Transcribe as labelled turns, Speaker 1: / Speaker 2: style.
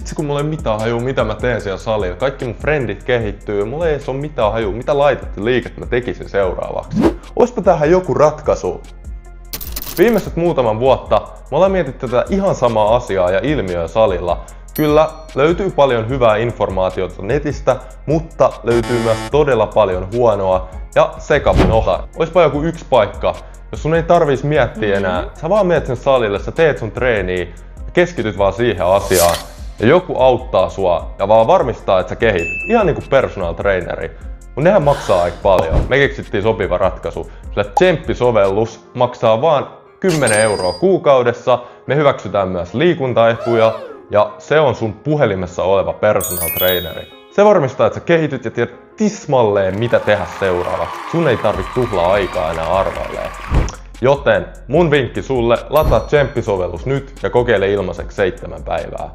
Speaker 1: Vitsi kun mulla ei mitään hajua mitä mä teen siellä salilla. Kaikki mun friendit kehittyy, mulla ei edes oo mitään hajua mitä laitettu liiket mä tekisin seuraavaksi. Oispa tähän joku ratkaisu. Viimeiset muutaman vuotta me ollaan mietitty tätä ihan samaa asiaa ja ilmiöä salilla. Kyllä löytyy paljon hyvää informaatiota netistä, mutta löytyy myös todella paljon huonoa ja sekavaa. Oispa joku yksi paikka, jos sun ei tarvis miettiä enää. Sä vaan menet sen salille, sä teet sun treeniä ja keskityt vaan siihen asiaan. Ja joku auttaa sua ja vaan varmistaa, että sä kehityt. Ihan niinku personal traineri. Mut nehän maksaa aika paljon. Me keksittiin sopiva ratkaisu. Sillä Tsemppi-sovellus maksaa vaan 10 € kuukaudessa. Me hyväksytään myös liikuntaetuja. Ja se on sun puhelimessa oleva personal traineri. Se varmistaa, että sä kehityt ja tiedät tismalleen mitä tehdä seuraavaksi. Sun ei tarvitse tuhlaa aikaa enää arvailee. Joten mun vinkki sulle, lataa Tsemppi-sovellus nyt ja kokeile ilmaiseksi 7 päivää.